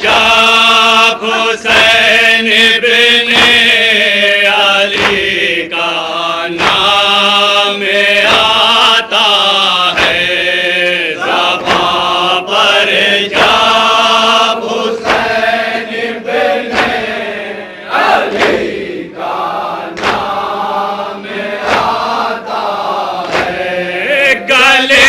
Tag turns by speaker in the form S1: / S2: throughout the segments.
S1: جب حسین بن علی کا نام آتا ہے زبان پر، جب حسین بن علی کا نام آتا ہے، گلے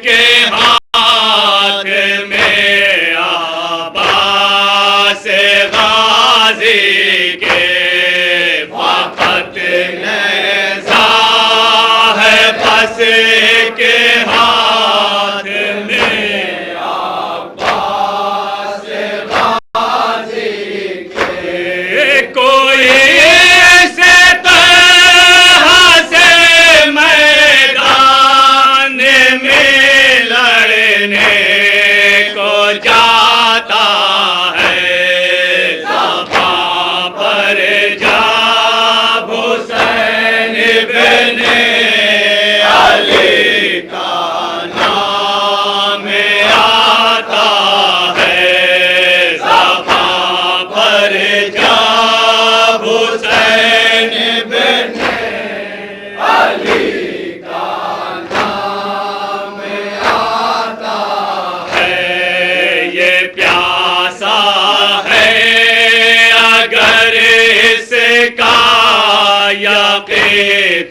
S1: کے ہاتھ میں عباس غازی کے، فقط نیزہ ہے بس کے ہاتھ میں عباس غازی کے، کوئی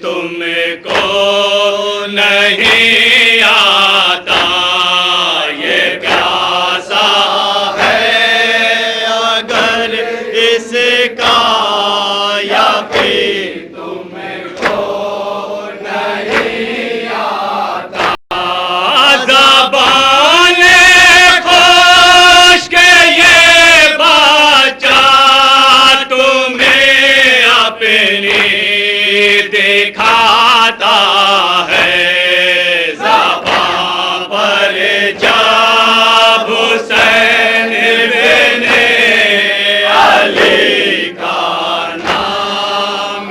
S1: تم کو نہیں آتا، یہ پیاسا ہے اگر اس کا یقین تم کو نہیں آتا، زبان خشک یہ بچہ تمہیں اپنی دکھاتا ہے، زبان پر جب حسین بن علی کا نام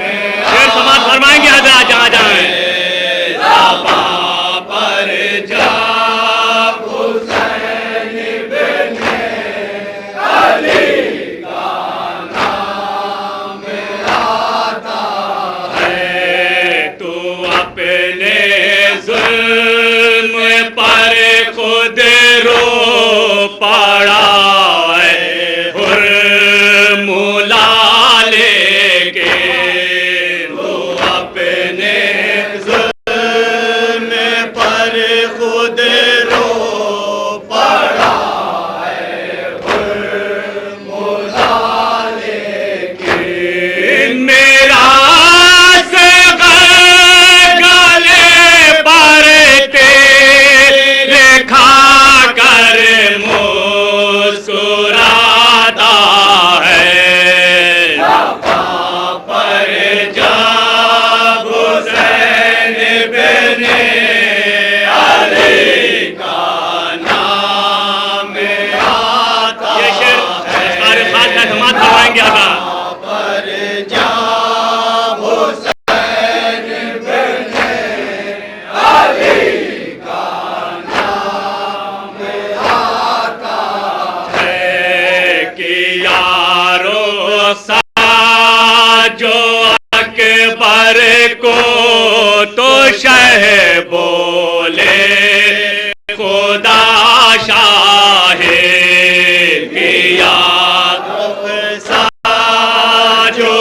S1: سماعت فرمائیں گے حضرات جہاں جائیں، زبان پر جب حسین بن علی کا نام آتا ہے، تو اپنے ظلم پر خود رو پڑا ہے، حر مولا لے کے، تو اپنے ظلم پر خود رو پڑا ہے، حر مولا لے کے، میرا جو اکبر کو تو شہ بولے خدا شاہ کیا، جو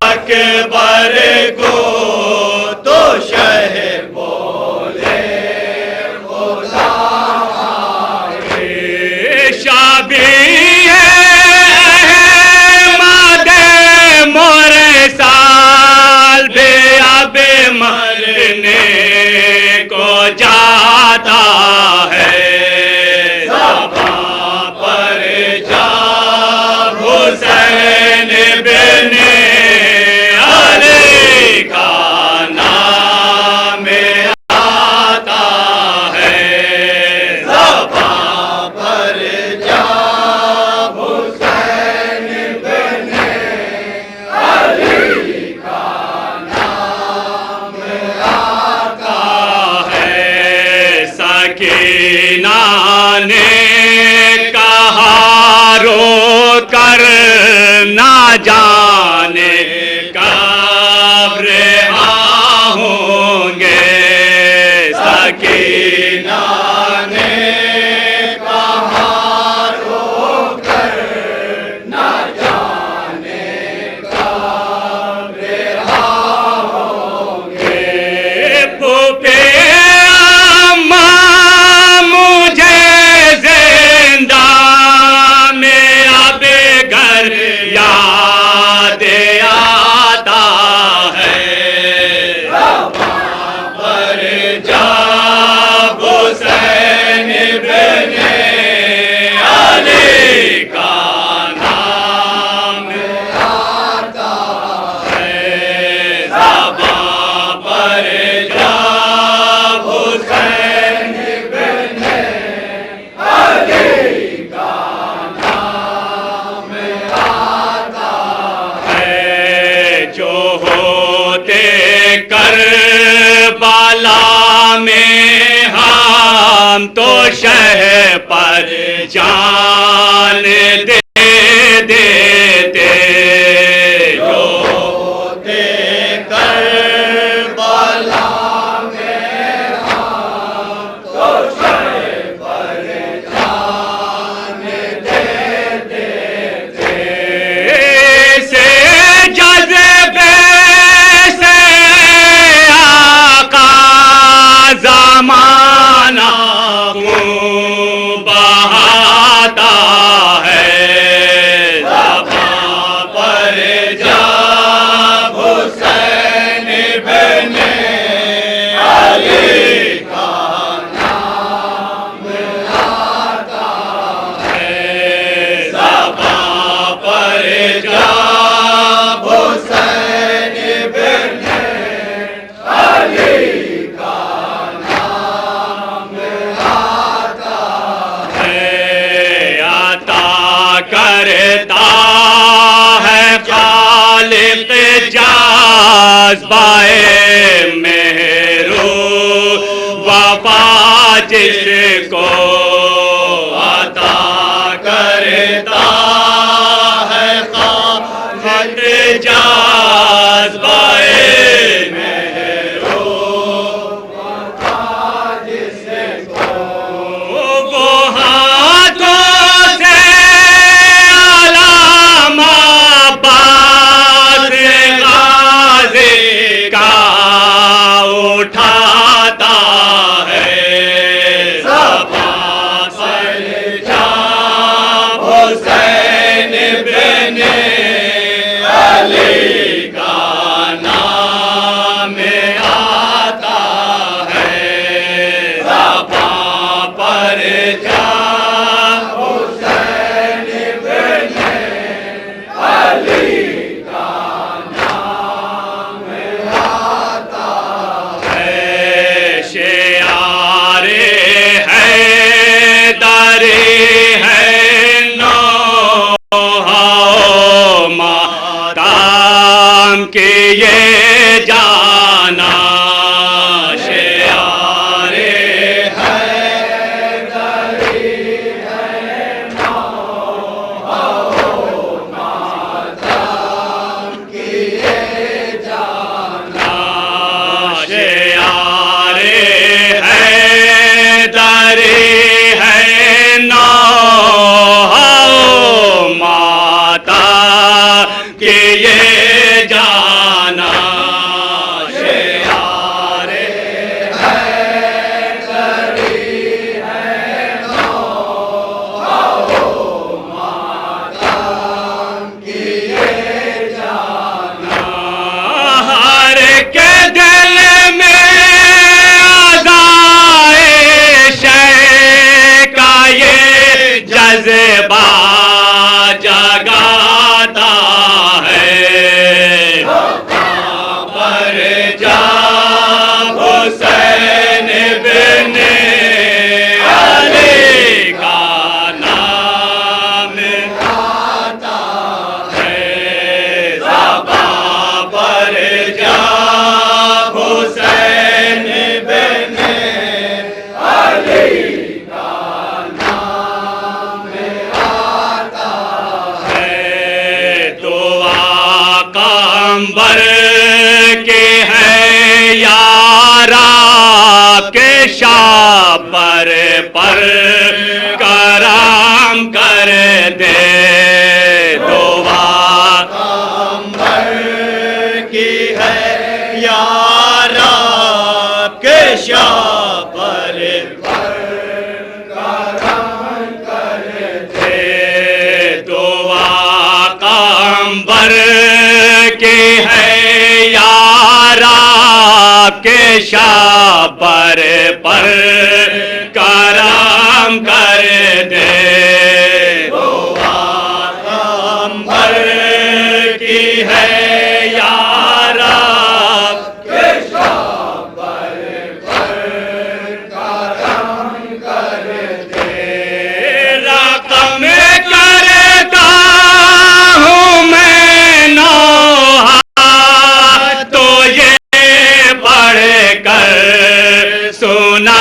S1: اکبر کو تو شہ بولے خدا شاہ، شابی ہے شہ پر جان دے دیتے جو دے کربلا میں تو شہ پر جان دے دیتے سے جذبے سے آقا زمانہ بہاتا ہے زباں پر جب حسین بن علی کا نام آتا ہے زباں پر جب حسین بن علی کا نام آتا ہے عطا کرتا ہے خالق جذبہ مہرو وفا جس کو عطا کرتا ہے خالق جذبہ مہرو وفا جس کو وہ ہاتھوں سے علام عباس غازی کا اٹھاتا ہے زباں پر جب حسین بن علی کا نام آتا ہے زباں پر جب حسین بن علی کا نام آتا ہے شعار حیدر ہے نوحہ ماتم کے یہ جانا شعار حیدر ہے نوحہ ماتم کے یہ جانا شعار حیدر ہے نوحہ ماتم کے یہ جانا شعار حیدر ہے نوحہ ماتم کے یہ جانا ہر کے دل میں عزائے شے کا یہ جذبہ جگاتا ہے زباں پر جب حسین بن علی کا نام آتا ہے زباں پر جب حسین بن علی کا نام آتا ہے تو آقا انبر کے ہے یارا کے شاپر پر کرم کر دے تو آقا انبر کی ہے یارا کے شاپر تو آقا انبر کی ہے یارا کے شاپر پر کرم کر دے تو آقا انبر کی ہے یارا کے شاپر پر کرم کر دے رقم کرتا ہوں میں نوحہ تو یہ پڑھ کر سنا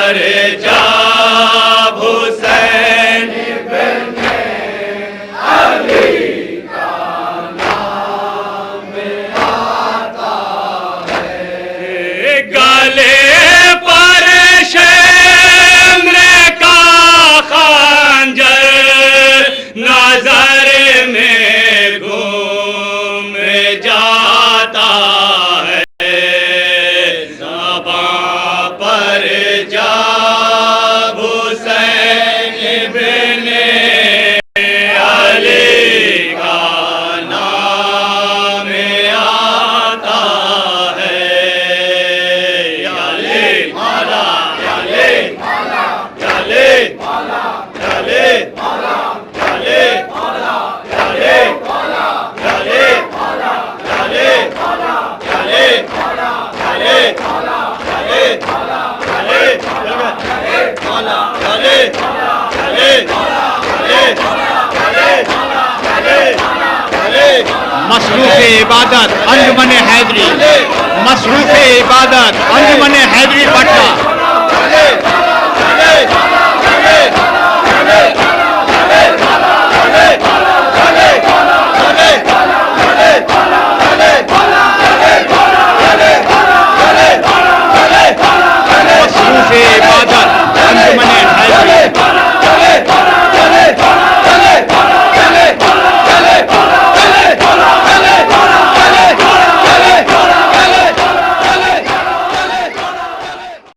S1: پر جب حسین گلے پر شمر کا خنجر نظر میں گم جاتا ہے زباں پر جب حسین ابن علی کا نام آتا ہے یا علی مولا یا علی یا علی یا علی
S2: مصروف عبادت انجمن حیدری، مصروف عبادت انجمن حیدری پٹنہ.